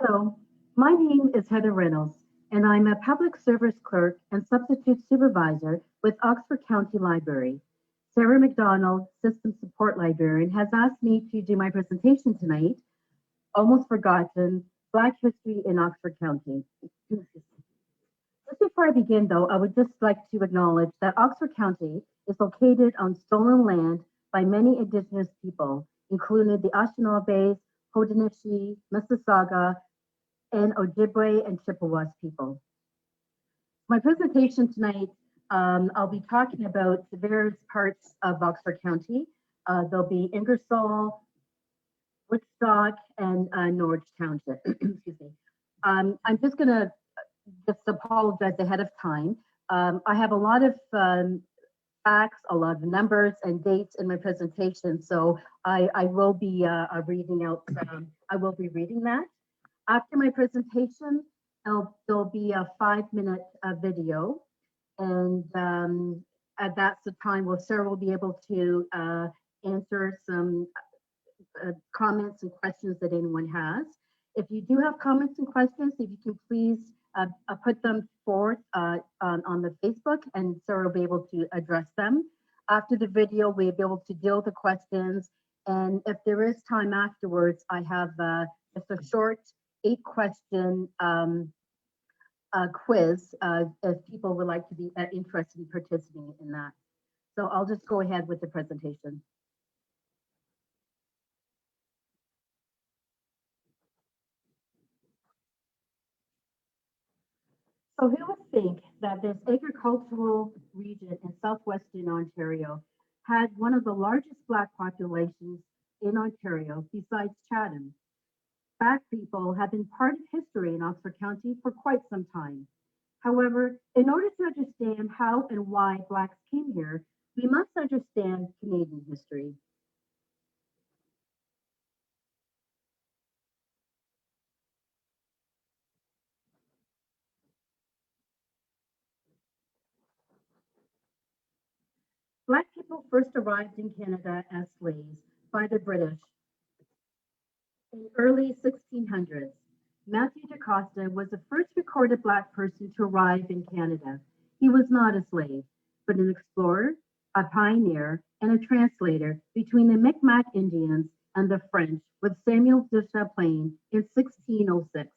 Hello, my name is Heather Rennalls, and I'm a public service clerk and substitute supervisor with Oxford County Library. Sarah McDonald, System Support Librarian, has asked me to do my presentation tonight, Almost Forgotten, Black History in Oxford County. Just before I begin, though, I would just like to acknowledge that Oxford County is located on stolen land by many Indigenous people, including the Anishinaabes, Haudenosaunee, Mississauga, and Ojibwe and Chippewas people. My presentation tonight, I'll be talking about the various parts of Oxford County. There'll be Ingersoll, Woodstock, and Norwich Township. Excuse me. I'm just going to just apologize ahead of time. I have a lot of facts, a lot of numbers and dates in my presentation, so I will be reading out. I will be reading that. After my presentation, there'll be a 5-minute video, and that's the time where Sarah will be able to answer some comments and questions that anyone has. If you do have comments and questions, if you can please put them forth on the Facebook, and Sarah will be able to address them. After the video, we'll be able to deal with the questions, and if there is time afterwards, I have just a short 8-question quiz if people would like to be interested in participating in that. So I'll just go ahead with the presentation. So who would think that this agricultural region in southwestern Ontario had one of the largest Black populations in Ontario besides Chatham? Black people have been part of history in Oxford County for quite some time. However, in order to understand how and why Blacks came here, we must understand Canadian history. Black people first arrived in Canada as slaves by the British in early 1600s. Matthew da Costa was the first recorded Black person to arrive in Canada. He was not a slave, but an explorer, a pioneer, and a translator between the Micmac Indians and the French with Samuel de Champlain in 1606.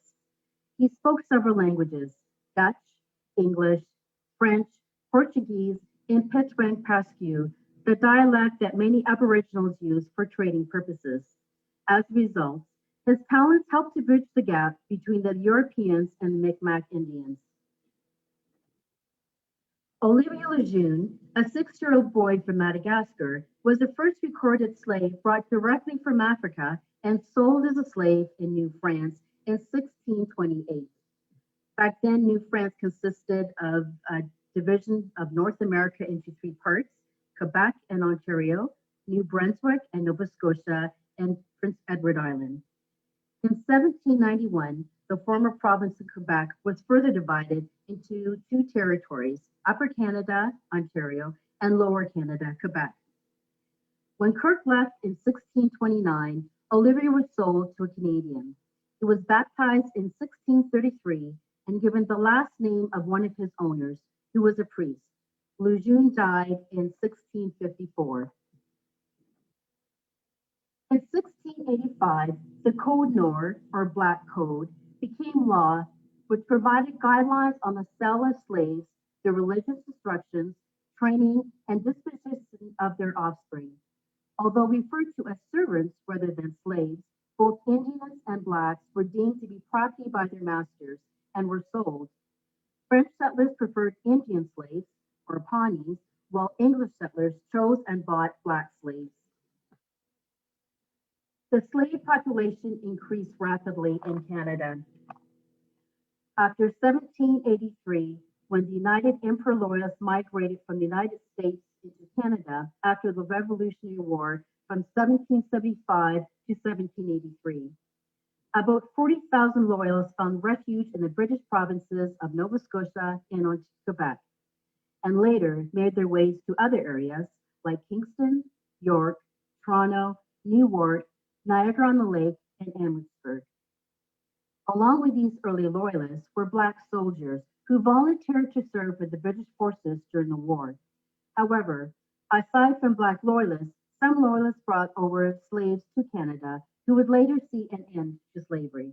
He spoke several languages: Dutch, English, French, Portuguese, and Pettigrew Pascu, the dialect that many Aboriginals use for trading purposes. As a result, his talents helped to bridge the gap between the Europeans and Micmac Indians. Olivia Lejeune, a 6-year-old boy from Madagascar, was the first recorded slave brought directly from Africa and sold as a slave in New France in 1628. Back then, New France consisted of a division of North America into 3 parts: Quebec and Ontario, New Brunswick and Nova Scotia, and Prince Edward Island. In 1791, the former province of Quebec was further divided into 2 territories: Upper Canada, Ontario, and Lower Canada, Quebec. When Kirk left in 1629, Olivia was sold to a Canadian. He was baptized in 1633 and given the last name of one of his owners, who was a priest. Lejeune died in 1654. In 1685, the Code Noir, or Black Code, became law, which provided guidelines on the sale of slaves, their religious instructions, training, and disposition of their offspring. Although referred to as servants rather than slaves, both Indians and Blacks were deemed to be property by their masters and were sold. French settlers preferred Indian slaves, or Pawnees, while English settlers chose and bought Black slaves. The slave population increased rapidly in Canada. After 1783, when the United Emperor Loyalists migrated from the United States into Canada after the Revolutionary War from 1775 to 1783, about 40,000 Loyalists found refuge in the British provinces of Nova Scotia and Quebec, and later made their ways to other areas like Kingston, York, Toronto, Newark, Niagara-on-the-Lake, and Amherstburg. Along with these early loyalists were Black soldiers who volunteered to serve with the British forces during the war. However, aside from Black loyalists, some loyalists brought over slaves to Canada who would later see an end to slavery.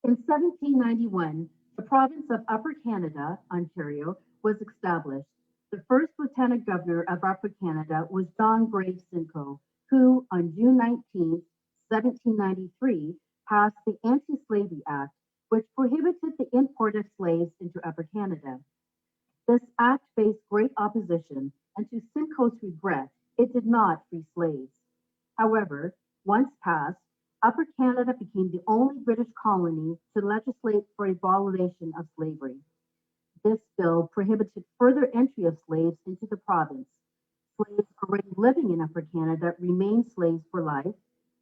In 1791, the province of Upper Canada, Ontario, was established. The first lieutenant governor of Upper Canada was John Graves Simcoe, who, on June 19, 1793, passed the Anti-Slavery Act, which prohibited the import of slaves into Upper Canada. This act faced great opposition, and to Simcoe's regret, it did not free slaves. However, once passed, Upper Canada became the only British colony to legislate for abolition of slavery. This bill prohibited further entry of slaves into the province. Slaves already living in Upper Canada remained slaves for life.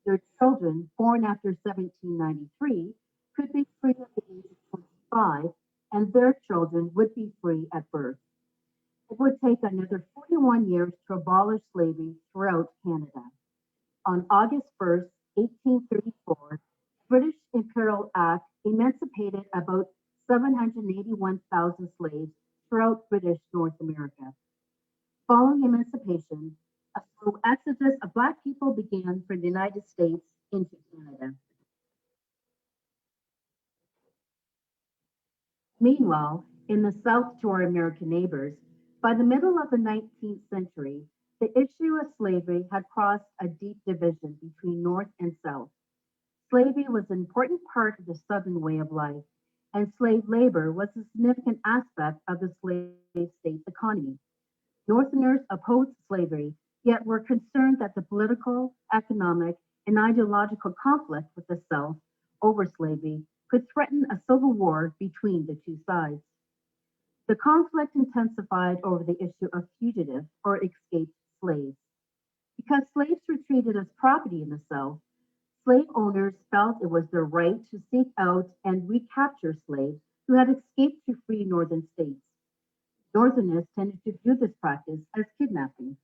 Their children, born after 1793, could be free at the age of 25, and their children would be free at birth. It would take another 41 years to abolish slavery throughout Canada. On August 1st, 1834, the British Imperial Act emancipated about 781,000 slaves throughout British North America. Following emancipation, a slow exodus of Black people began from the United States into Canada. Meanwhile, in the South to our American neighbors, by the middle of the 19th century, the issue of slavery had crossed a deep division between North and South. Slavery was an important part of the Southern way of life, and slave labor was a significant aspect of the slave state's economy. Northerners opposed slavery, yet were concerned that the political, economic, and ideological conflict with the South over slavery could threaten a civil war between the two sides. The conflict intensified over the issue of fugitive or escaped slaves. Because slaves were treated as property in the South, slave owners felt it was their right to seek out and recapture slaves who had escaped to free northern states. Northerners tended to view this practice as kidnapping.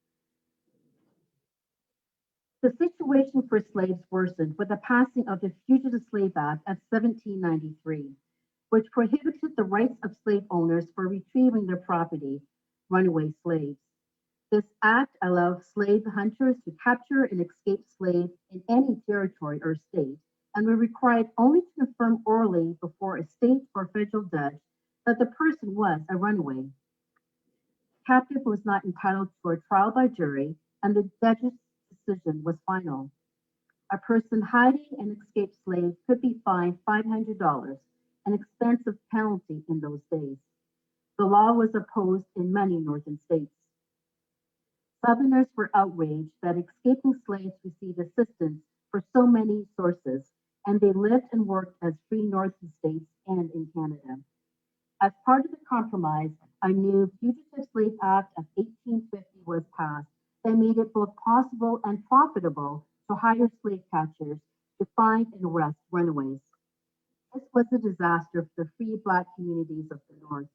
The situation for slaves worsened with the passing of the Fugitive Sleep Act of 1793, which prohibited the rights of slave owners for retrieving their property, runaway slaves. This act allowed slave hunters to capture an escaped slave in any territory or state and were required only to confirm orally before a state or federal judge that the person was a runaway. The captive was not entitled to a trial by jury, and the judge's decision was final. A person hiding an escaped slave could be fined $500, an expensive penalty in those days. The law was opposed in many northern states. Southerners were outraged that escaping slaves received assistance for so many sources, and they lived and worked as free northern states and in Canada. As part of the compromise, a new Fugitive Sleep Act of 1850 was passed that made it both possible and profitable to hire slave catchers to find and arrest runaways. This was a disaster for the free Black communities of the North,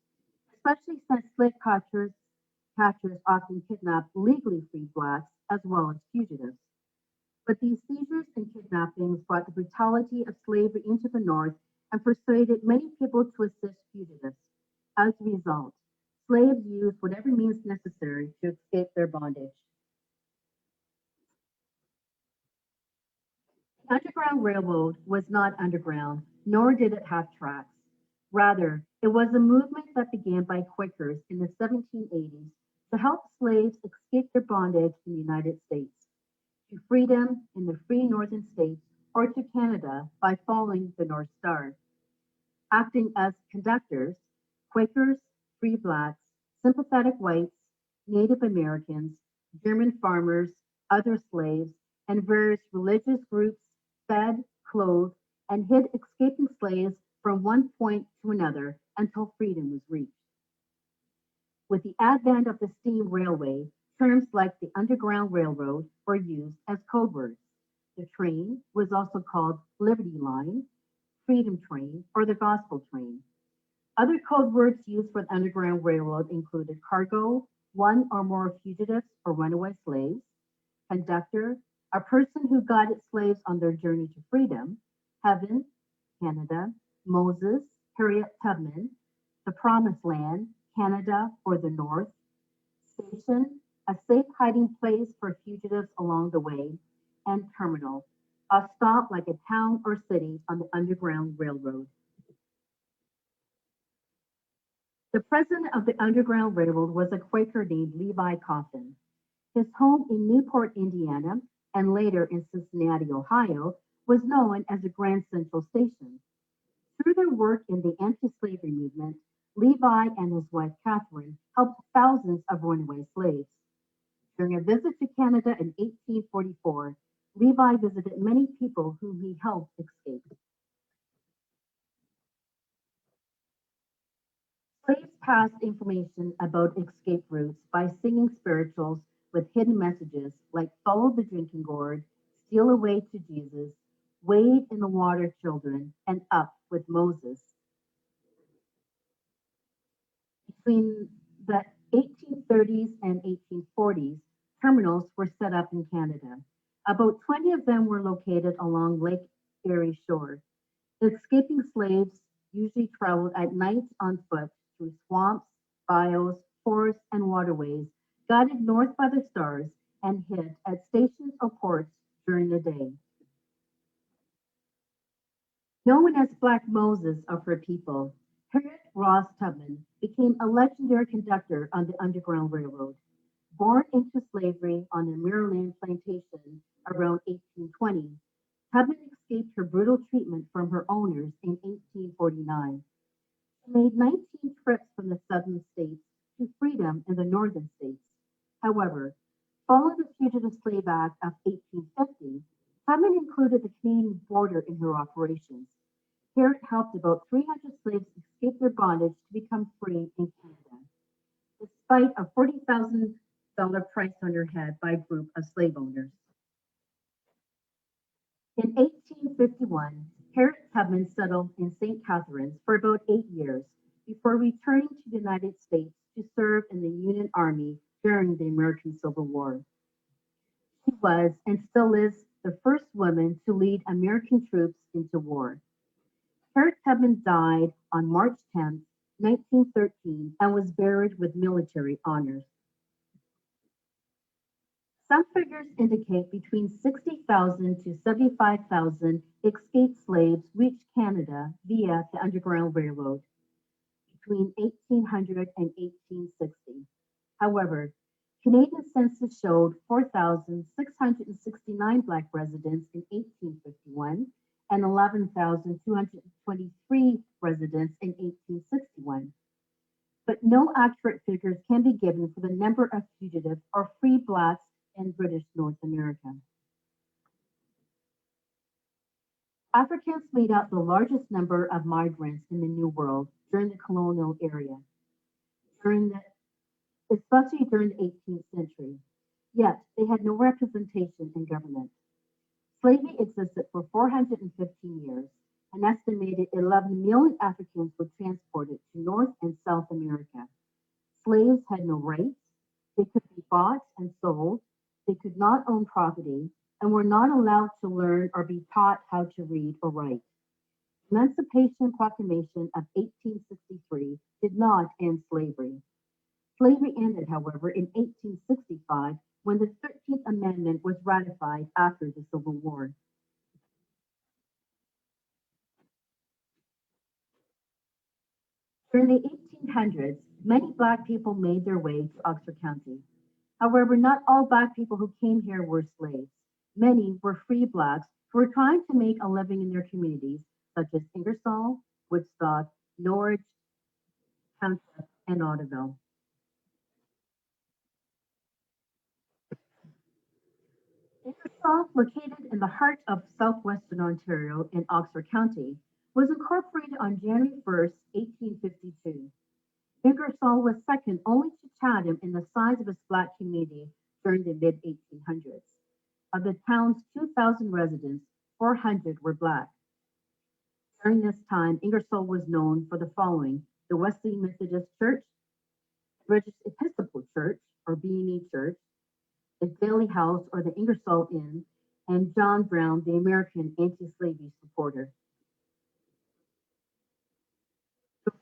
especially since catchers often kidnapped legally free Blacks as well as fugitives. But these seizures and kidnappings brought the brutality of slavery into the North and persuaded many people to assist fugitives. As a result, slaves used whatever means necessary to escape their bondage. The Underground Railroad was not underground, nor did it have tracks. Rather, it was a movement that began by Quakers in the 1780s to help slaves escape their bondage in the United States, to freedom in the free northern states, or to Canada by following the North Star. Acting as conductors, Quakers, free Blacks, sympathetic whites, Native Americans, German farmers, other slaves, and various religious groups fed, clothed, and hid escaping slaves from one point to another until freedom was reached. With the advent of the steam railway, terms like the Underground Railroad were used as code words. The train was also called Liberty Line, Freedom Train, or the Gospel Train. Other code words used for the Underground Railroad included cargo, one or more fugitives or runaway slaves, conductor, a person who guided slaves on their journey to freedom, Heaven, Canada; Moses, Harriet Tubman; The Promised Land, Canada or the North; Station, a safe hiding place for fugitives along the way; and Terminal, a stop like a town or city on the Underground Railroad. The president of the Underground Railroad was a Quaker named Levi Coffin. His home in Newport, Indiana, and later in Cincinnati, Ohio, was known as the Grand Central Station. Through their work in the anti-slavery movement, Levi and his wife Catherine helped thousands of runaway slaves. During a visit to Canada in 1844, Levi visited many people whom he helped escape. Slaves passed information about escape routes by singing spirituals with hidden messages like follow the drinking gourd, steal away to Jesus, wade in the water, children, and up with Moses. Between the 1830s and 1840s, terminals were set up in Canada. About 20 of them were located along Lake Erie shore. The escaping slaves usually traveled at night on foot through swamps, bayous, forests, and waterways, guided north by the stars, and hid at stations or ports during the day. Known as Black Moses of her people, Harriet Ross Tubman became a legendary conductor on the Underground Railroad. Born into slavery on the Maryland plantation around 1820, Tubman escaped her brutal treatment from her owners in 1849. She made 19 trips from the southern states to freedom in the northern states. However, following the Fugitive Slave Act of 1850, Tubman included the Canadian border in her operations. Harriet helped about 300 slaves escape their bondage to become free in Canada, despite a $40,000 price on her head by a group of slave owners. In 1851, Harriet Tubman settled in St. Catharines for about 8 years before returning to the United States to serve in the Union Army during the American Civil War. She was and still is the first woman to lead American troops into war. Harriet Tubman died on March 10, 1913, and was buried with military honors. Some figures indicate between 60,000 to 75,000 escaped slaves reached Canada via the Underground Railroad between 1800 and 1860. However, Canadian census showed 4,669 Black residents in 1851 and 11,223 residents in 1861. But no accurate figures can be given for the number of fugitives or free Blacks in British North America. Africans made up the largest number of migrants in the New World during the colonial era, especially during the 18th century. Yet they had no representation in government. Slavery existed for 415 years. An estimated 11 million Africans were transported to North and South America. Slaves had no rights. They could be bought and sold. They could not own property and were not allowed to learn or be taught how to read or write. The Emancipation Proclamation of 1863 did not end slavery. Slavery ended, however, in 1865 when the 13th Amendment was ratified after the Civil War. During the 1800s, many Black people made their way to Oxford County. However, not all Black people who came here were slaves. Many were free Blacks who were trying to make a living in their communities, such as Ingersoll, Woodstock, Norwich Township, and Audubon. Ingersoll, located in the heart of southwestern Ontario in Oxford County, was incorporated on January 1st, 1852. Ingersoll was second only to Chatham in the size of its Black community during the mid-1800s. Of the town's 2,000 residents, 400 were Black. During this time, Ingersoll was known for the following: the Wesley Methodist Church, the British Episcopal Church, or BME Church, the Daily House, or the Ingersoll Inn, and John Brown, the American anti-slavery supporter. The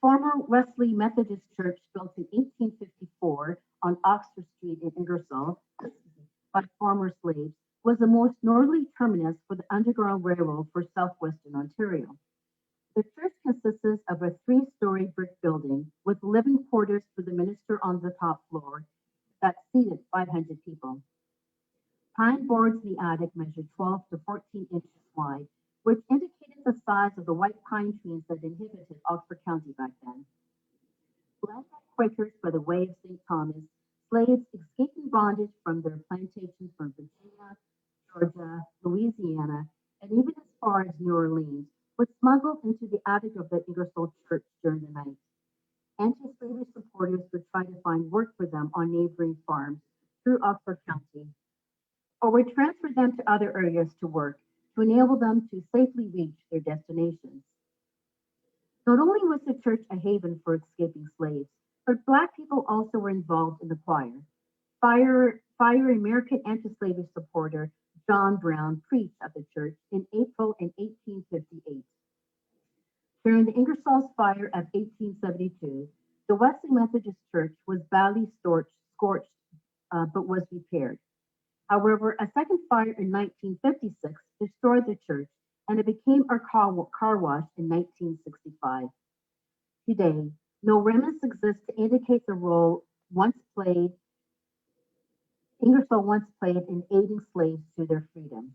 former Wesley Methodist Church, built in 1854 on Oxford Street in Ingersoll by former slaves, was the most northerly terminus for the Underground Railroad for southwestern Ontario. The church consisted of a three-story brick building with living quarters for the minister on the top floor that seated 500 people. Pine boards in the attic measured 12 to 14 inches wide, which indicated the size of the white pine trees that inhabited Oxford County back then. Led by Quakers by the way of St. Thomas, slaves escaping bondage from their plantations from Virginia, Georgia, Louisiana, and even as far as New Orleans, were smuggled into the attic of the Ingersoll Church during the night. Anti-slavery supporters would try to find work for them on neighboring farms through Oxford County, or would transfer them to other areas to work to enable them to safely reach their destinations. Not only was the church a haven for escaping slaves, but Black people also were involved in the choir. Fire American anti-slavery supporter John Brown preached at the church in April in 1858. During the Ingersoll's fire of 1872, the Wesley Methodist Church was badly scorched, but was repaired. However, a second fire in 1956 destroyed the church, and it became a car wash in 1965. Today, no remnants exist to indicate the role Ingersoll once played in aiding slaves to their freedom.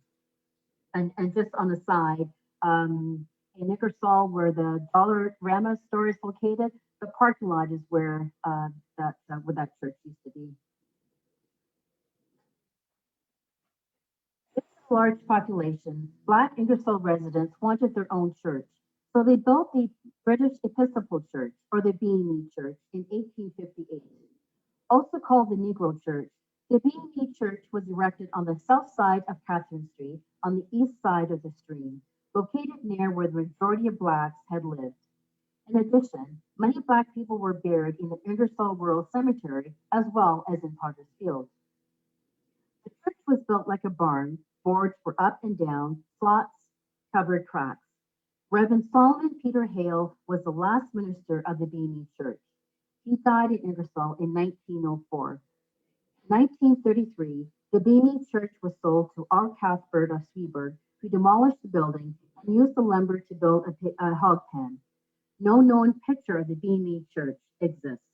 And just on the side, in Ingersoll, where the Dollarama store is located, the parking lot is where that church used to be. With a large population, Black Ingersoll residents wanted their own church, so they built the British Episcopal Church, or the B&E Church, in 1858. Also called the Negro Church, the B&E Church was erected on the south side of Catherine Street, on the east side of the stream, located near where the majority of Blacks had lived. In addition, many Black people were buried in the Ingersoll Rural Cemetery, as well as in Potter's Field. The church was built like a barn. Boards were up and down, slots covered cracks. Reverend Solomon Peter Hale was the last minister of the B&E Church. He died in Ingersoll in 1904. In 1933, the B&E Church was sold to R. Cuthbert of Sweeburg, who demolished the building and used the lumber to build a hog pen. No known picture of the B&E Church exists.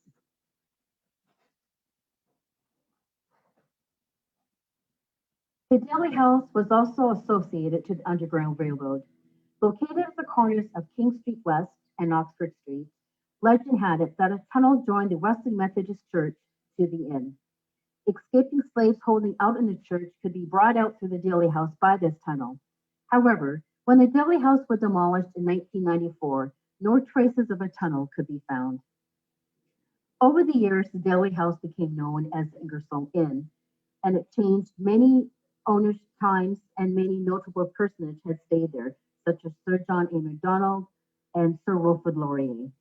The Deli House was also associated to the Underground Railroad. Located at the corners of King Street West and Oxford Street, legend had it that a tunnel joined the Wesley Methodist Church to the inn. Escaping slaves holding out in the church could be brought out through the Deli House by this tunnel. However, when the Deli House was demolished in 1994, no traces of a tunnel could be found. Over the years, the Deli House became known as the Ingersoll Inn, and it changed many owners' times, and many notable personages had stayed there, such as Sir John A. Macdonald and Sir Wilfrid Laurier.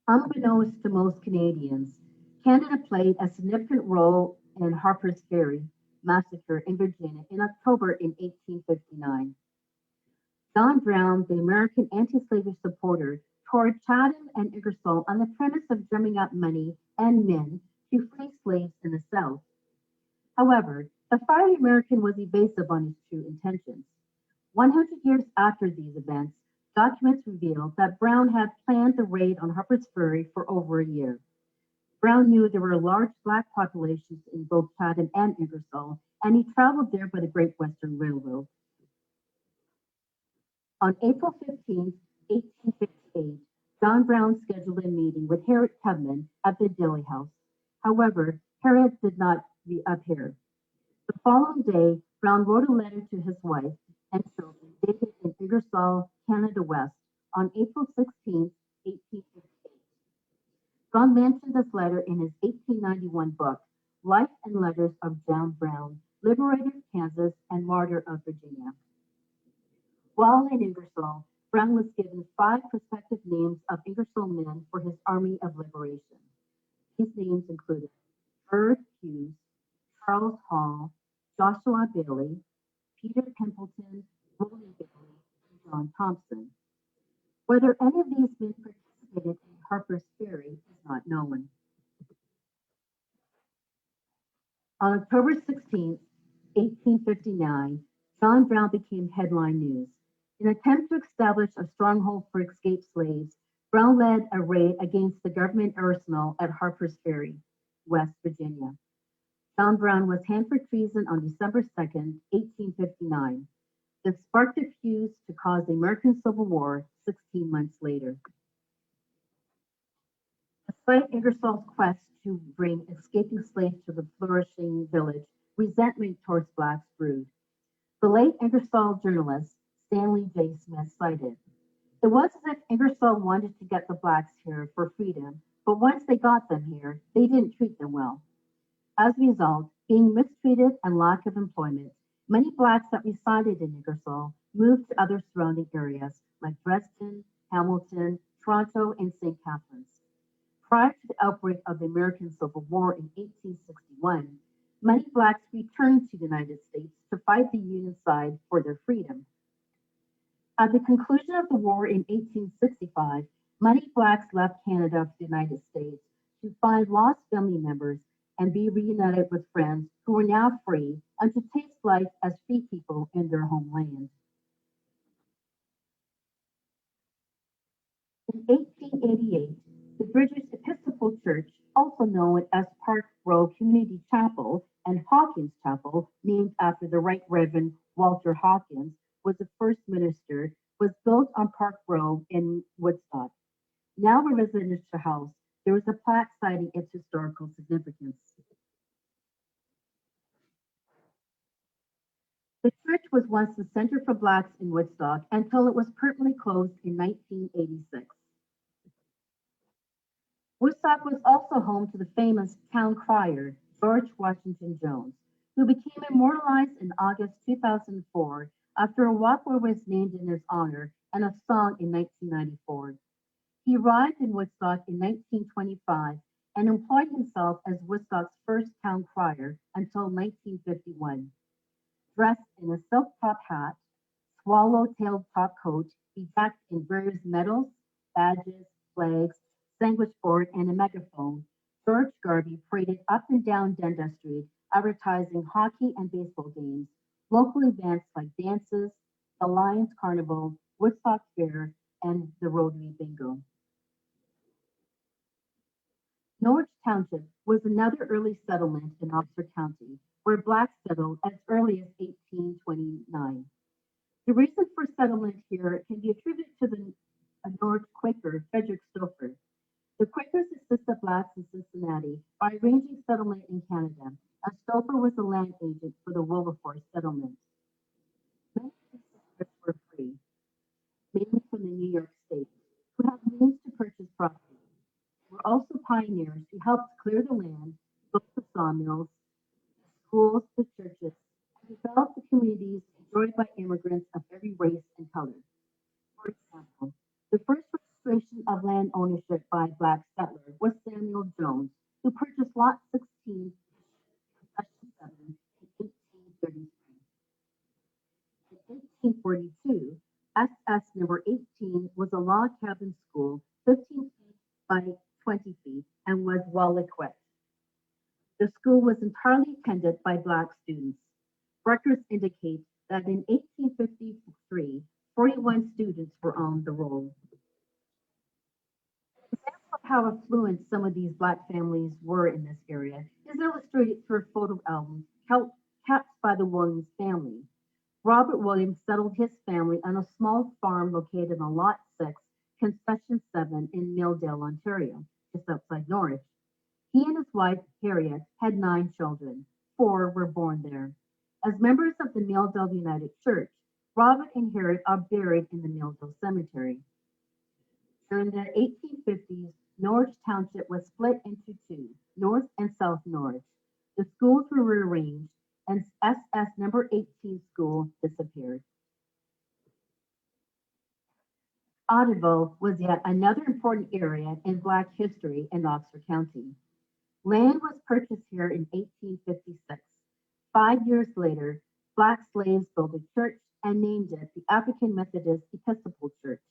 Unbeknownst to most Canadians, Canada played a significant role in Harper's Ferry massacre in Virginia in October in 1859. John Brown, the American anti-slavery supporter, toured Chatham and Ingersoll on the premise of drumming up money and men to free slaves in the South. However, the fiery American was evasive on his true intentions. 100 years after these events, documents revealed that Brown had planned the raid on Harper's Ferry for over a year. Brown knew there were large Black populations in both Chatham and Ingersoll, and he traveled there by the Great Western Railroad. On April 15, 1858, John Brown scheduled a meeting with Harriet Tubman at the Deli House. However, Harriet did not appear. The following day, Brown wrote a letter to his wife and children dated in Ingersoll, Canada West, on April 16, 1858. Brown mentioned this letter in his 1891 book, Life and Letters of John Brown, Liberator of Kansas and Martyr of Virginia. While in Ingersoll, Brown was given 5 prospective names of Ingersoll men for his Army of Liberation. These names included Irv Hughes, Charles Hall, Joshua Bailey, Peter Templeton, Willie Bailey, and John Thompson. Whether any of these men participated in Harper's Ferry is not known. On October 16, 1859, John Brown became headline news. In an attempt to establish a stronghold for escaped slaves, Brown led a raid against the government arsenal at Harper's Ferry, West Virginia. John Brown was hanged for treason on December 2nd, 1859. This sparked a fuse to cause the American Civil War 16 months later. Despite Ingersoll's quest to bring escaping slaves to the flourishing village, resentment towards blacks brewed. The late Ingersoll journalist Stanley J. Smith cited, "It was as if Ingersoll wanted to get the blacks here for freedom, but once they got them here, they didn't treat them well. As a result, being mistreated and lack of employment, many blacks that resided in Ingersoll moved to other surrounding areas like Dresden, Hamilton, Toronto, and St. Catharines. Prior to the outbreak of the American Civil War in 1861, many blacks returned to the United States to fight the Union side for their freedom. At the conclusion of the war in 1865, many blacks left Canada for the United States to find lost family members and be reunited with friends who were now free and to taste life as free people in their homeland. In 1888, the British Episcopal Church, also known as Park Row Community Chapel and Hawkins Chapel, named after the Right Reverend Walter Hawkins, was the first minister, was built on Park Row in Woodstock. Now a residential house, there was a plaque citing its historical significance. The church was once the center for blacks in Woodstock until it was permanently closed in 1986. Woodstock was also home to the famous town crier, George Washington Jones, who became immortalized in August 2004 after a walkway was named in his honor and a song in 1994. He arrived in Woodstock in 1925 and employed himself as Woodstock's first town crier until 1951. Dressed in a silk top hat, swallow-tailed top coat, bedecked in various medals, badges, flags, sandwich board, and a megaphone, George Garvey paraded up and down Dundas Street, advertising hockey and baseball games, local events like dances, the Lions Carnival, Woodstock Fair, and the Rotary Bingo. Norwich Township was another early settlement in Oxford County, where blacks settled as early as 1829. The reason for settlement here can be attributed to the Norwich Quaker, Frederick Stouffer. The Quakers assisted blacks in Cincinnati by arranging settlement in Canada, as Stouffer was the land agent for the Wilberforce settlement. Many of the settlers were free, mainly from the New York State, who had means to purchase property. Were also pioneers who helped clear the land, built the sawmills, the schools, the churches, and developed the communities enjoyed by immigrants of every race and color. For example, the first registration of land ownership by black settlers was Samuel Jones, who purchased Lot 16, Section 7, in 1833. In 1842, SS number 18 was a log cabin school 15 feet by 20 feet and was well equipped. The school was entirely attended by black students. Records indicate that in 1853, 41 students were on the roll. An example of how affluent some of these black families were in this area is illustrated through a photo album kept by the Williams family. Robert Williams settled his family on a small farm located on Lot 6, Concession 7 in Milldale, Ontario, just outside Norwich. He and his wife, Harriet, had 9 children. 4 were born there. As members of the Milldale United Church, Robert and Harriet are buried in the Milldale Cemetery. During the 1850s, Norwich Township was split into 2, North and South Norwich. The schools were rearranged, and SS number 18 school disappeared. Audubon was yet another important area in Black history in Oxford County. Land was purchased here in 1856. 5 years later, black slaves built a church and named it the African Methodist Episcopal Church.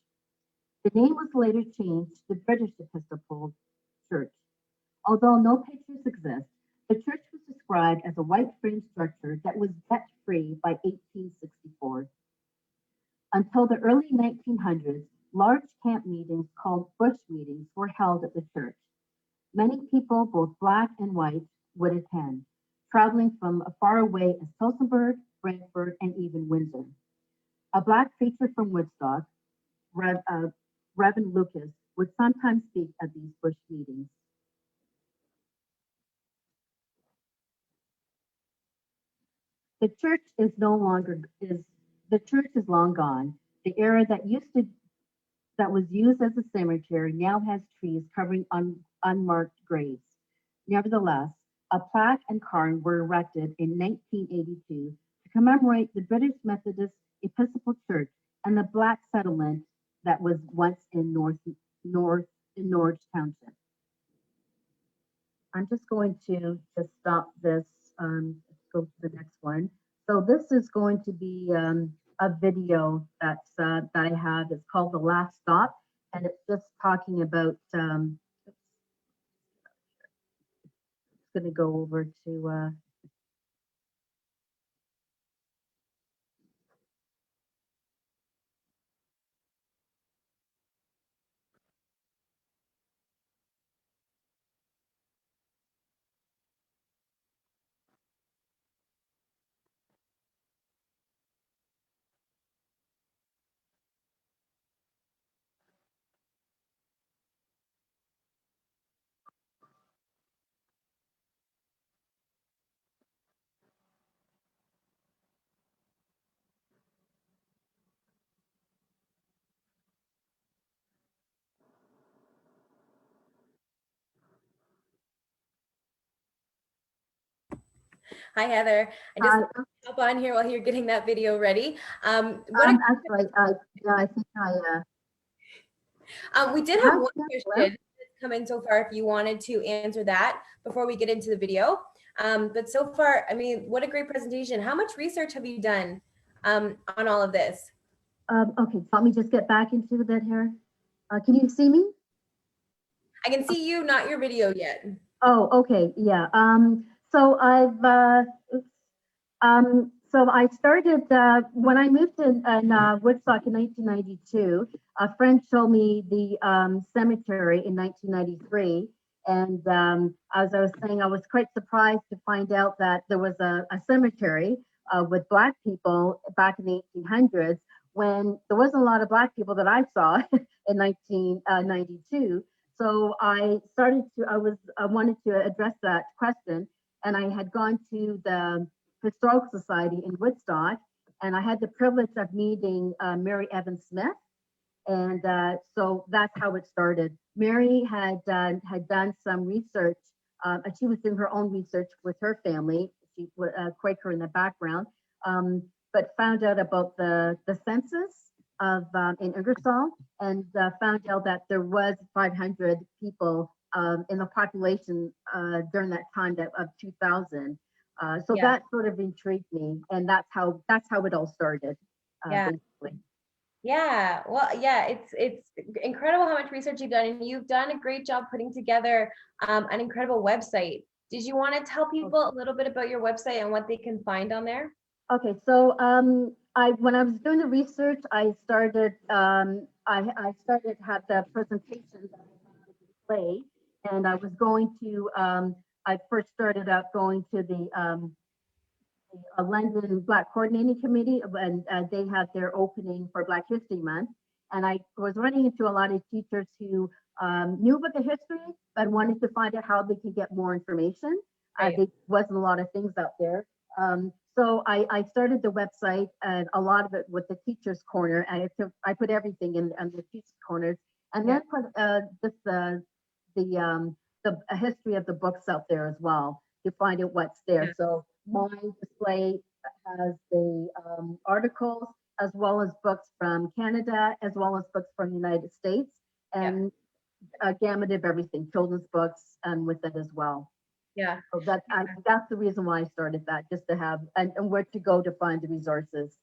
The name was later changed to the British Episcopal Church. Although no pictures exist, the church was described as a white frame structure that was debt-free by 1864. Until the early 1900s, large camp meetings called bush meetings were held at the church. Many people, both black and white, would attend, traveling from as far away as Tillsonburg, Brantford, and even Windsor. A black preacher from Woodstock, Reverend Lucas, would sometimes speak at these bush meetings. The church is no longer is the church is long gone. The era that was used as a cemetery now has trees covering unmarked graves. Nevertheless, a plaque and cairn were erected in 1982 to commemorate the British Methodist Episcopal Church and the black settlement that was once in Norwich Township. I'm just going to just stop this. Let's go to the next one. So this is going to be a video that I have. It's called The Last Stop, and it's just talking about. It's going to go over to. Hi, Heather. I just hop on here while you're getting that video ready. Actually, yeah, I think we did have one question that's come in so far, if you wanted to answer that before we get into the video. But so far, I mean, what a great presentation. How much research have you done on all of this? Okay, so let me just get back into that here. Can you see me? I can see you, not your video yet. Oh, okay, yeah. So so I started when I moved in Woodstock in 1992. A friend showed me the cemetery in 1993, and as I was saying, I was quite surprised to find out that there was a cemetery with Black people back in the 1800s, when there wasn't a lot of Black people that I saw in 1992. So I wanted to address that question, and I had gone to the Historical Society in Woodstock, and I had the privilege of meeting Mary Evans Smith, and so that's how it started. Mary had done some research. She was doing her own research with her family. She was Quaker in the background, but found out about the census of in Ingersoll, and found out that there was 500 people in the population during that time of 2000. So that sort of intrigued me, and that's how it all started. Basically. Yeah, well, yeah, it's incredible how much research you've done, and you've done a great job putting together an incredible website. Did you want to tell people a little bit about your website and what they can find on there? Okay, so when I was doing the research, I started I started to have the presentation that I wanted to display, and I was going to I first started out going to the London Black Coordinating Committee, and they had their opening for Black History Month. And I was running into a lot of teachers who knew about the history, but wanted to find out how they could get more information. There wasn't a lot of things out there. So I started the website, and a lot of it with the Teachers Corner. I put everything in the Teachers Corners, and then put just the history of the books out there as well, to find out what's there. So my display has the articles, as well as books from Canada, as well as books from the United States, and a gamut of everything, children's books with it as well. Yeah. So that's the reason why I started that, just to have and where to go to find the resources.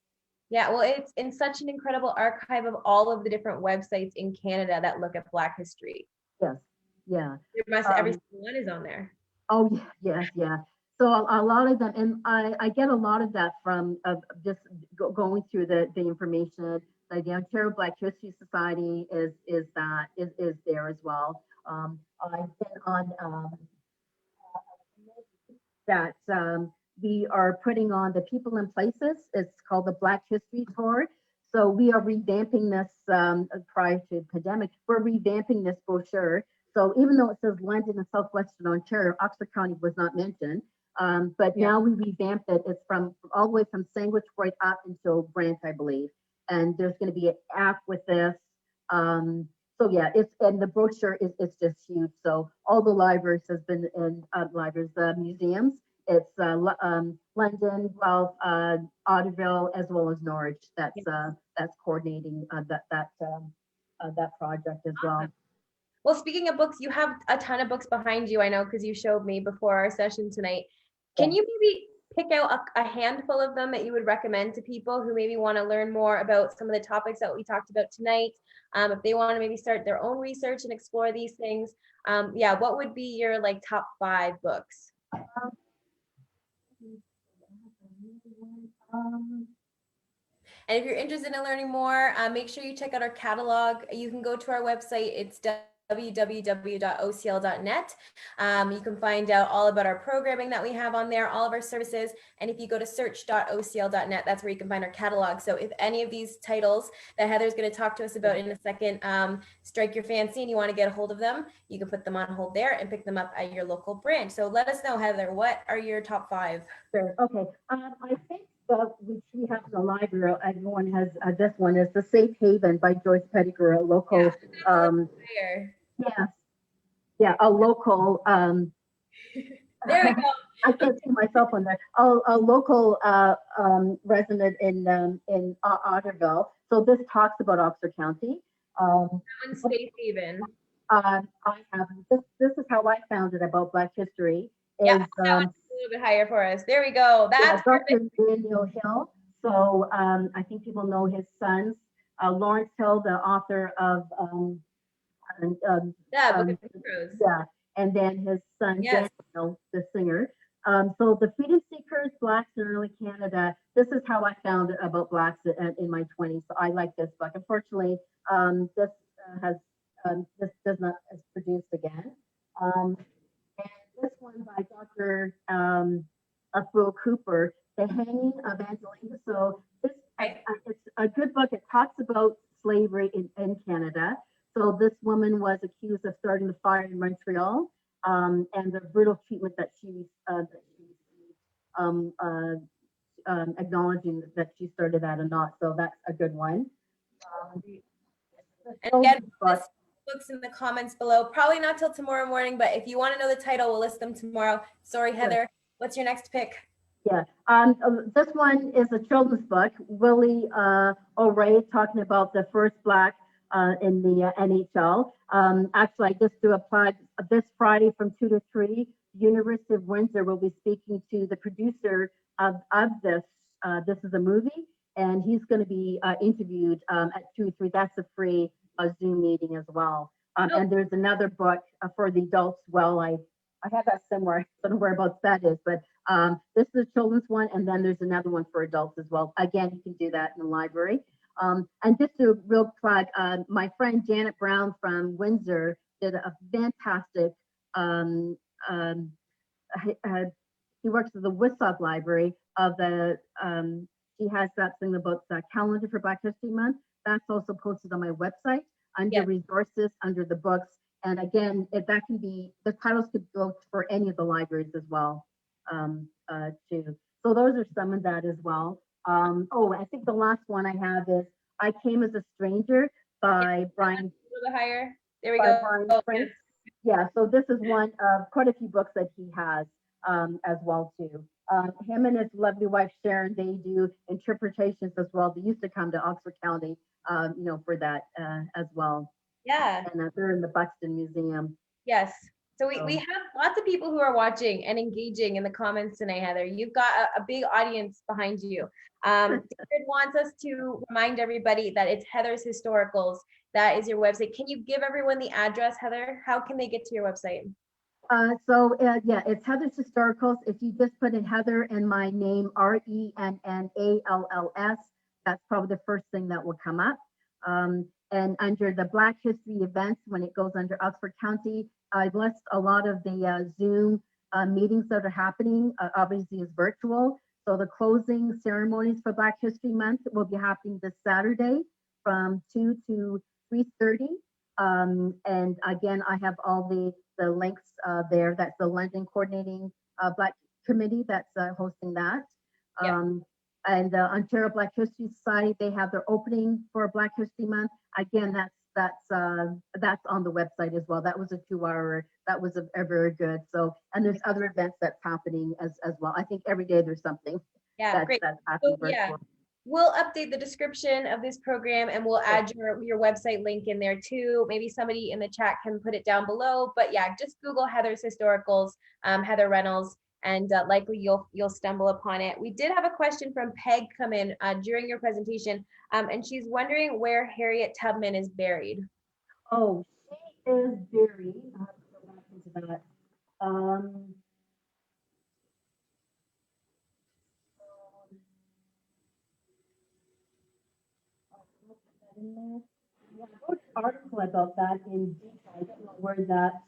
Yeah, well, it's in such an incredible archive of all of the different websites in Canada that look at Black history. Yes, yeah. Every Um, single one is on there. oh yeah, yeah. So a lot of them, and I get a lot of that from just going through the information. Like the Ontario Black History Society is there as well. I've been on that we are putting on the People and Places. It's called the Black History Tour. So we are revamping this prior to the pandemic. We're revamping this brochure. So even though it says London and Southwestern Ontario, Oxford County was not mentioned. But now we revamped it. It's from all the way from Sandwich right up until Brant, I believe. And there's going to be an app with this. So yeah, it's and the brochure is it's just huge. So all the libraries has been in libraries, museums. It's London, well, Otterville, as well as Norwich. That's coordinating that project as well. Awesome. Well, speaking of books, you have a ton of books behind you, I know, because you showed me before our session tonight. Can you maybe pick out a handful of them that you would recommend to people who maybe want to learn more about some of the topics that we talked about tonight? If they want to maybe start their own research and explore these things, yeah, what would be your like top 5 books? And if you're interested in learning more, make sure you check out our catalog. You can go to our website. It's www.ocl.net. You can find out all about our programming that we have on there, all of our services. And if you go to search.ocl.net, that's where you can find our catalog. So if any of these titles that Heather's going to talk to us about in a second strike your fancy and you want to get a hold of them, you can put them on hold there and pick them up at your local branch. So let us know, Heather, what are your top 5? Sure. Okay. I think which we have in the library, everyone has this one is The Safe Haven by Joyce Pettigrew, a local, yes, yeah, a local, there we go. I can't see myself on there, a local resident in Otterville. So this talks about Oxford County. That one's Safe Haven. I have, this is how I found it about Black history. Yeah, that one's a little bit higher for us. There we go. That's Dr. Daniel Hill. So I think people know his sons. Lawrence Hill, the author of yeah, and then his son Daniel, the singer. So the Freedom Seekers, Blacks in Early Canada. This is how I found about Blacks in my 20s. So I like this book. Unfortunately, this this does not is produced again. And this one by Dr. Afua Cooper, The Hanging of Angelina. So this it's a good book. It talks about slavery in Canada. So this woman was accused of starting the fire in Montreal, and the brutal treatment that she received, acknowledging that she started that or not. So that's a good one. And again, list books in the comments below. Probably not till tomorrow morning, but if you want to know the title, we'll list them tomorrow. Sorry, Heather. What's your next pick? Yeah, this one is a children's book. Willie O'Ree talking about the first Black in the NHL. Actually, I just do a plug this Friday from 2 to 3. The University of Windsor will be speaking to the producer of this. This is a movie, and he's going to be interviewed at 2 to 3. That's a free Zoom meeting as well. And there's another book for the adults. Well, I have that somewhere. I don't know whereabouts that is, but this is a children's one, and then there's another one for adults as well. Again, you can do that in the library. And just a real plug, my friend Janet Brown from Windsor did a fantastic, he works at the Woodstock Library of the, she has that thing about the calendar for Black History Month. That's also posted on my website under resources, under the books. And again, that can be, the titles could go for any of the libraries as well, too. So those are some of that as well. I think the last one I have is I Came as a Stranger by Bryan. A little bit higher. There we go. Bryan Prince. Yeah, so this is one of quite a few books that he has as well too. Him and his lovely wife Sharon, they do interpretations as well. They used to come to Oxford County, for that as well. Yeah. And they're in the Buxton Museum. Yes. So we have lots of people who are watching and engaging in the comments tonight, Heather. You've got a big audience behind you. David wants us to remind everybody that it's Heather's Historicals. That is your website. Can you give everyone the address, Heather? How can they get to your website? Yeah, it's Heather's Historicals. If you just put in Heather and my name, Rennalls, that's probably the first thing that will come up. And under the Black History events, when it goes under Oxford County, I've list a lot of the Zoom meetings that are happening. Obviously, is virtual. So the closing ceremonies for Black History Month will be happening this Saturday from 2 to 3:30. And again, I have all the links there. That's the London Coordinating Black Committee that's hosting that. And Ontario Black History Society, they have their opening for Black History Month. Again, that's on the website as well. That was a 2-hour. That was a very good. So, and there's other events that's happening as well. I think every day there's something. Yeah, great. That's happening So, we'll update the description of this program and we'll add your website link in there too. Maybe somebody in the chat can put it down below. But yeah, just Google Heather's Historicals, Heather Rennalls, and likely you'll stumble upon it. We did have a question from Peg come in during your presentation, and she's wondering where Harriet Tubman is buried. Oh, she is buried. I have to go back into that. Yeah, I wrote an article about that in detail. I don't know where that.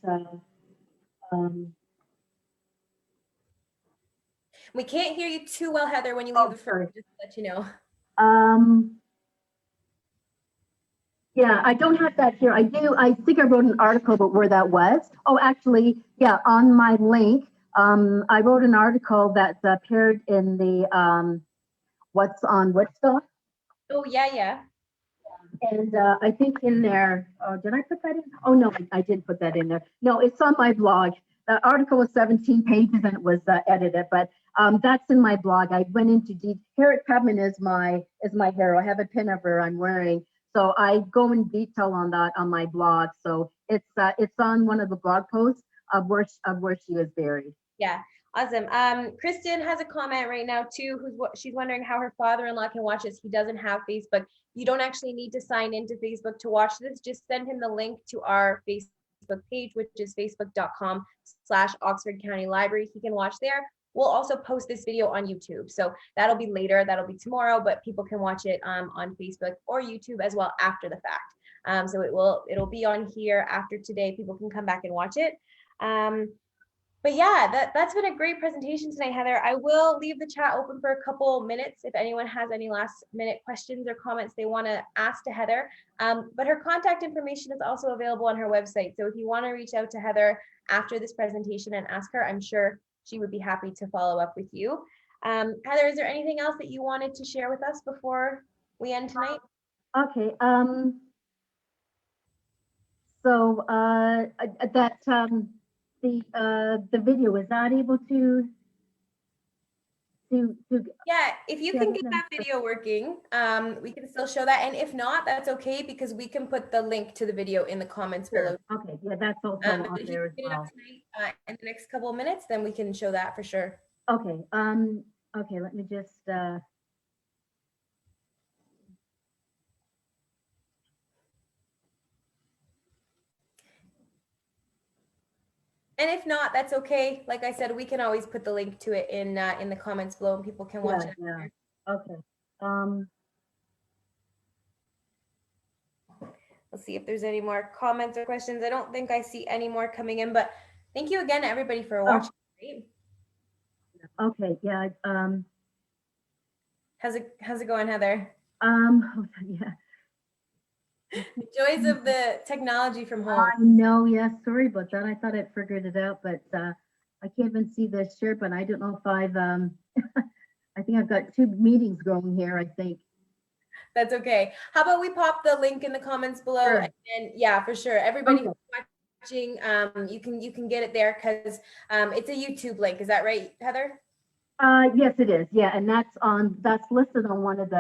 We can't hear you too well, Heather, when you leave the phone, just to let you know. Yeah, I don't have that here. I do. I think I wrote an article about where that was. Oh, actually, yeah, on my link, I wrote an article that appeared in the What's on Woodstock. Oh, yeah. And I think in there, did I put that in? Oh, no, I didn't put that in there. No, it's on my blog. The article was 17 pages and it was edited, but that's in my blog. I went into detail. Harriet Tubman is my hero. I have a pin of her I'm wearing. So I go in detail on that on my blog. So it's on one of the blog posts of where she was buried. Yeah, awesome. Kristen has a comment right now too. She's wondering how her father-in-law can watch this. He doesn't have Facebook. You don't actually need to sign into Facebook to watch this. Just send him the link to our Facebook page, which is facebook.com/Oxford County Library. He can watch there. We'll also post this video on YouTube. So that'll be later, that'll be tomorrow, but people can watch it on Facebook or YouTube as well after the fact. So it'll be on here after today. People can come back and watch it. But yeah, that's been a great presentation tonight, Heather. I will leave the chat open for a couple minutes if anyone has any last minute questions or comments they want to ask to Heather. But her contact information is also available on her website. So if you want to reach out to Heather after this presentation and ask her, I'm sure she would be happy to follow up with you. Heather, is there anything else that you wanted to share with us before we end tonight? Okay. So the video, is that able to yeah, if you can get that video working, we can still show that, and if not, that's okay because we can put the link to the video in the comments below. Okay, yeah, that's also on there as well. In the next couple of minutes, then we can show that for sure. Okay, okay, let me just and if not, that's okay. Like I said, we can always put the link to it in the comments below and people can watch it. Yeah. Okay. Let's see if there's any more comments or questions. I don't think I see any more coming in, but thank you again, everybody, for watching. Okay, yeah. How's it going, Heather? Yeah. The joys of the technology from home. I know, yeah, sorry about that. I thought I'd figured it out, but I can't even see the share button. I don't know if I've I think I've got 2 meetings going here, I think. That's okay. How about we pop the link in the comments below? Sure. And yeah, for sure. Everybody watching, you can get it there because it's a YouTube link. Is that right, Heather? Yes, it is. Yeah, and that's listed on one of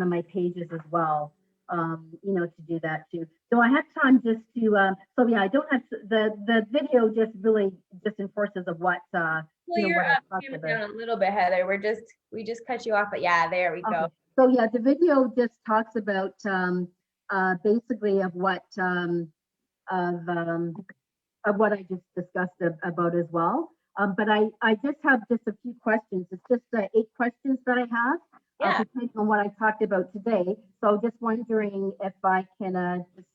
my pages as well. you know, to do that too. So I have time just to, so yeah, I don't have the video just really just enforces of what, Well, you know, you're what I up, talked cam it about. down a little bit, Heather. We just cut you off, but yeah, there we go. Okay. So yeah, the video just talks about basically of what I just discussed about as well. But I just have just a few questions. It's just 8 questions that I have, Yeah. depending on what I talked about today. So just wondering if I can just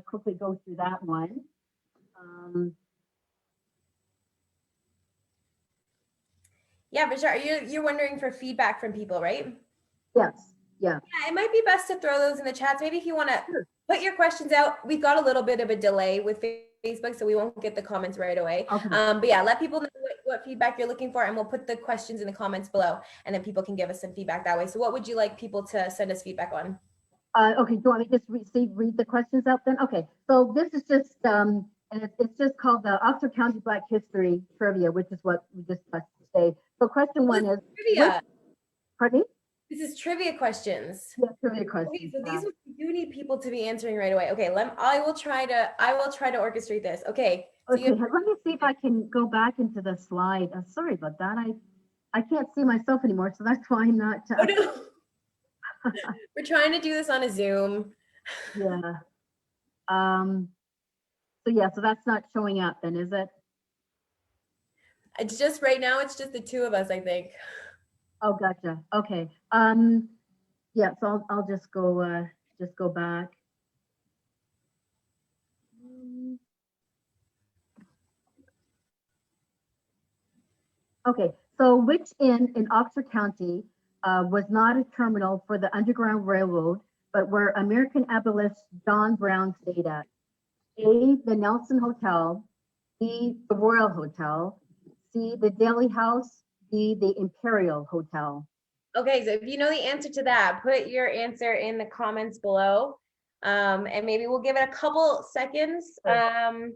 quickly go through that one. Yeah, for sure. You're wondering for feedback from people, right? Yes. Yeah. Yeah, it might be best to throw those in the chats. Maybe if you want to Sure. put your questions out. We've got a little bit of a delay with Facebook, so we won't get the comments right away. Okay. But yeah, let people know what feedback you're looking for, and we'll put the questions in the comments below, and then people can give us some feedback that way. So what would you like people to send us feedback on? Okay, do you want me to just read the questions out then? Okay, so this is just, and it's just called the Oxford County Black History Trivia, which is what we discussed today. So question one is, trivia. Pardon me? This is trivia questions. Yeah, trivia questions. Okay, so these we do need people to be answering right away. Okay, I will try to orchestrate this. Okay. So Okay, let me see if I can go back into the slide. Sorry about that. I can't see myself anymore, so that's why I'm not. Oh no. We're trying to do this on a Zoom. Yeah. So yeah, so that's not showing up then, is it? It's just right now, it's just the two of us, I think. Oh, gotcha. Okay. Yeah, so I'll just go back. Okay, so which inn in Oxford County was not a terminal for the Underground Railroad, but where American abolitionist John Brown stayed at? A, the Nelson Hotel, B, the Royal Hotel, C, the Daly House, D, the Imperial Hotel. Okay, so if you know the answer to that, put your answer in the comments below. And maybe we'll give it a couple seconds. And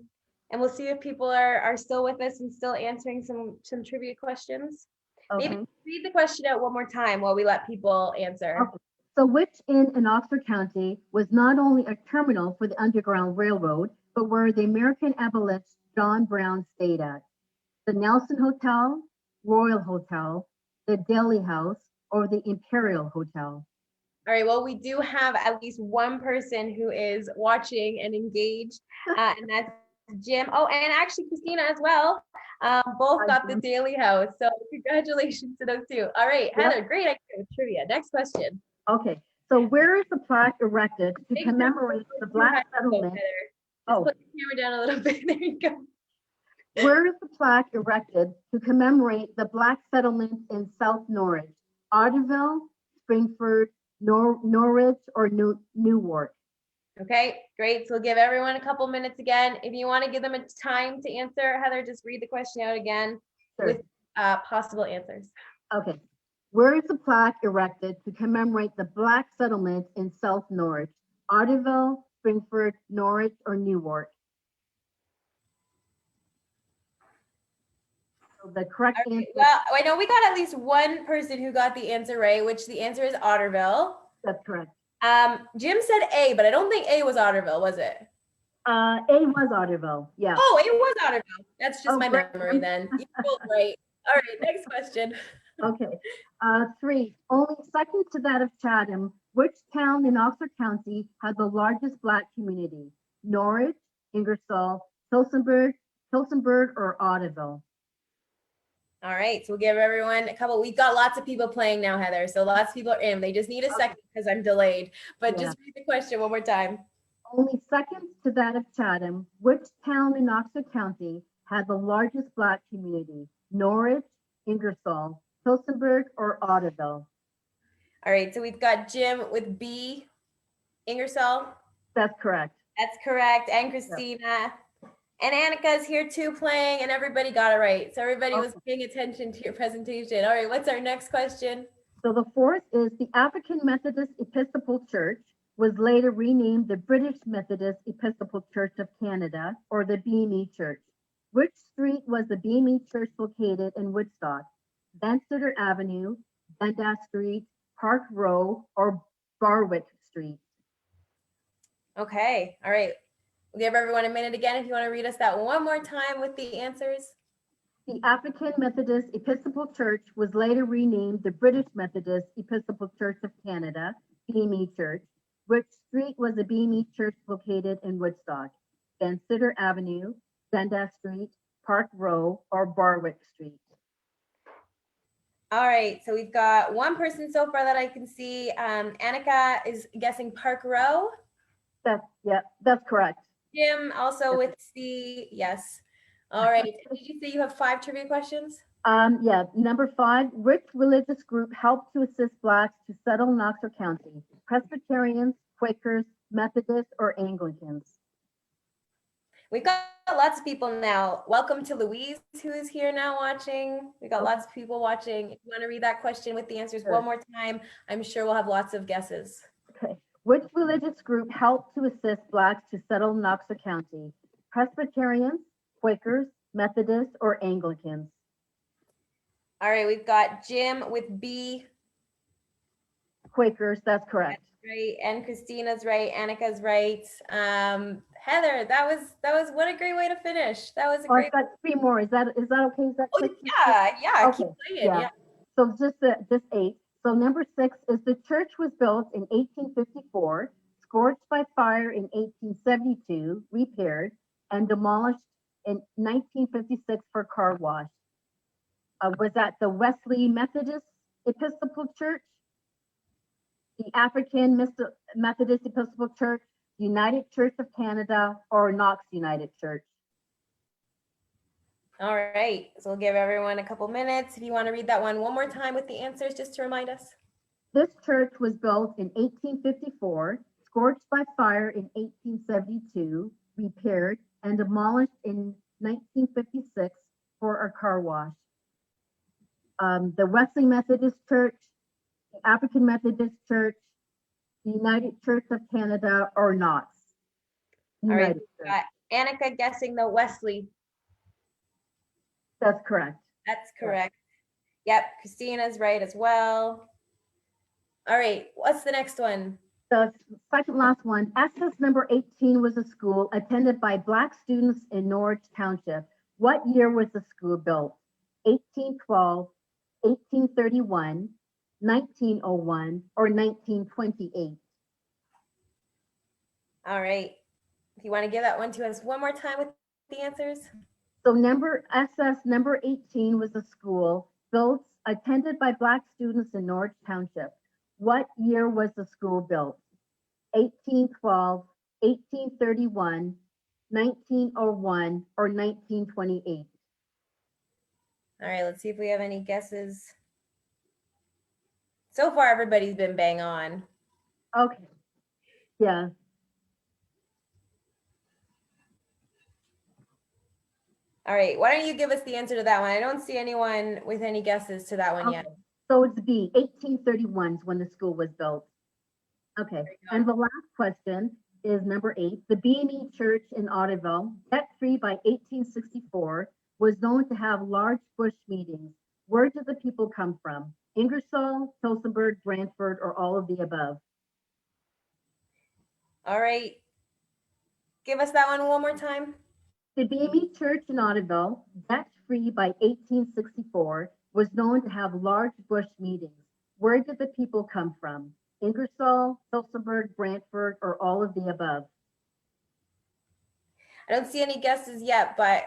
we'll see if people are still with us and still answering some trivia questions. Okay. Maybe read the question out one more time while we let people answer. Okay. So which inn in Oxford County was not only a terminal for the Underground Railroad, but where the American abolitionist John Brown stayed at? The Nelson Hotel, Royal Hotel, the Daly House, or the Imperial Hotel? All right, well, we do have at least one person who is watching and engaged, and that's Jim. Oh, and actually Christina as well. Both got the Daly House. So congratulations to those two. All right, Heather, great idea with trivia. Next question. Okay, so where is the plaque erected to commemorate the Black settlement? Just put the camera down a little bit. There you go. Where is the plaque erected to commemorate the Black settlement in South Norwich? Otterville, Springford, Norwich, or Newark? Okay, great. So we'll give everyone a couple minutes again. If you want to give them a time to answer, Heather, just read the question out again with possible answers. Okay. Where is the plaque erected to commemorate the Black settlement in South Norwich? Otterville, Springford, Norwich, or Newark? So the correct answer. Well, I know we got at least one person who got the answer right, which the answer is Otterville. That's correct. Jim said A, but I don't think A was Otterville, was it? A was Otterville, yeah. Oh, it was Otterville. That's just my memory then. You're both right. All right, next question. Okay. 3, only second to that of Chatham, which town in Oxford County had the largest Black community? Norwich, Ingersoll, Tillsonburg, or Otterville? All right, so we'll give everyone a couple. We've got lots of people playing now, Heather. So lots of people are in. They just need a second because I'm delayed. But just read the question one more time. Only second to that of Chatham, which town in Oxford County had the largest Black community? Norwich, Ingersoll, Tillsonburg, or Otterville? All right, so we've got Jim with B, Ingersoll. That's correct. That's correct. And Christina. And Annika's here too playing, and everybody got it right. So everybody was paying attention to your presentation. All right, what's our next question? So the 4th is the African Methodist Episcopal Church was later renamed the British Methodist Episcopal Church of Canada, or the BME Church. Which street was the BME Church located in Woodstock? Banstetter Avenue, Dundas Street, Park Row, or Barwick Street? Okay, all right. We'll give everyone a minute again if you want to read us that one more time with the answers. The African Methodist Episcopal Church was later renamed the British Methodist Episcopal Church of Canada, BME Church. Which street was the BME Church located in Woodstock? Van Sitter Avenue, Dundas Street, Park Row, or Barwick Street? All right, so we've got one person so far that I can see. Annika is guessing Park Row. That's correct. Jim also with C, yes. All right, did you say you have 5 trivia questions? Yeah, number 5, which religious group helped to assist Blacks to settle Knoxville County? Presbyterians, Quakers, Methodists, or Anglicans? We've got lots of people now. Welcome to Louise, who is here now watching. We got lots of people watching. If you want to read that question with the answers one more time, I'm sure we'll have lots of guesses. Okay. Which religious group helped to assist Blacks to settle Knoxville County? Presbyterians, Quakers, Methodists, or Anglicans? All right, we've got Jim with B. Quakers, that's correct. That's right, and Christina's right, Annika's right. Heather, that was what a great way to finish. That was a great. I've got 3 more. Is that okay? Is that quick? Yeah. Okay. Keep playing. Yeah. So just 8. So number 6 is the church was built in 1854, scorched by fire in 1872, repaired, and demolished in 1956 for car wash. Was that the Wesley Methodist Episcopal Church, the African Methodist Episcopal Church, United Church of Canada, or Knox United Church? All right, so we'll give everyone a couple minutes. If you want to read that one more time with the answers, just to remind us. This church was built in 1854, scorched by fire in 1872, repaired, and demolished in 1956 for a car wash. The Wesley Methodist Church, the African Methodist Church, the United Church of Canada, or Knox? All right, Annika guessing the Wesley. That's correct. That's correct. Yep, Christina's right as well. All right, what's the next one? The second last one. SS number 18 was a school attended by Black students in Norwich Township. What year was the school built? 1812, 1831, 1901, or 1928? All right. If you want to give that one to us one more time with the answers. So SS number 18 was a school built, attended by Black students in Norwich Township. What year was the school built? 1812, 1831, 1901, or 1928? All right, let's see if we have any guesses. So far, everybody's been bang on. Okay. Yeah. All right, why don't you give us the answer to that one? I don't see anyone with any guesses to that one yet. So it's B, 1831 is when the school was built. Okay, and the last question is number 8. The BME Church in Audubon, debt-free by 1864, was known to have large bush meetings. Where did the people come from? Ingersoll, Tillsonburg, Brantford, or all of the above? All right, give us that one more time. The BME Church in Audubon, debt-free by 1864, was known to have large bush meetings. Where did the people come from? Ingersoll, Tillsonburg, Brantford, or all of the above? I don't see any guesses yet, but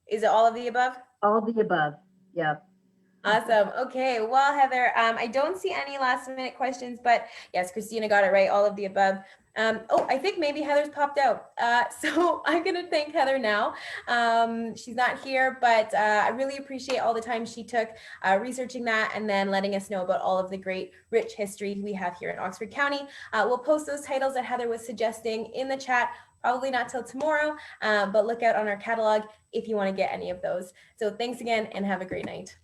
is it all of the above? All of the above, yeah. Awesome. Okay. Well, Heather, I don't see any last minute questions, but yes, Christina got it right. All of the above. Oh, I think maybe Heather's popped out. So I'm going to thank Heather now. She's not here, but I really appreciate all the time she took researching that and then letting us know about all of the great rich history we have here in Oxford County. We'll post those titles that Heather was suggesting in the chat. Probably not till tomorrow, but look out on our catalog if you want to get any of those. So thanks again and have a great night.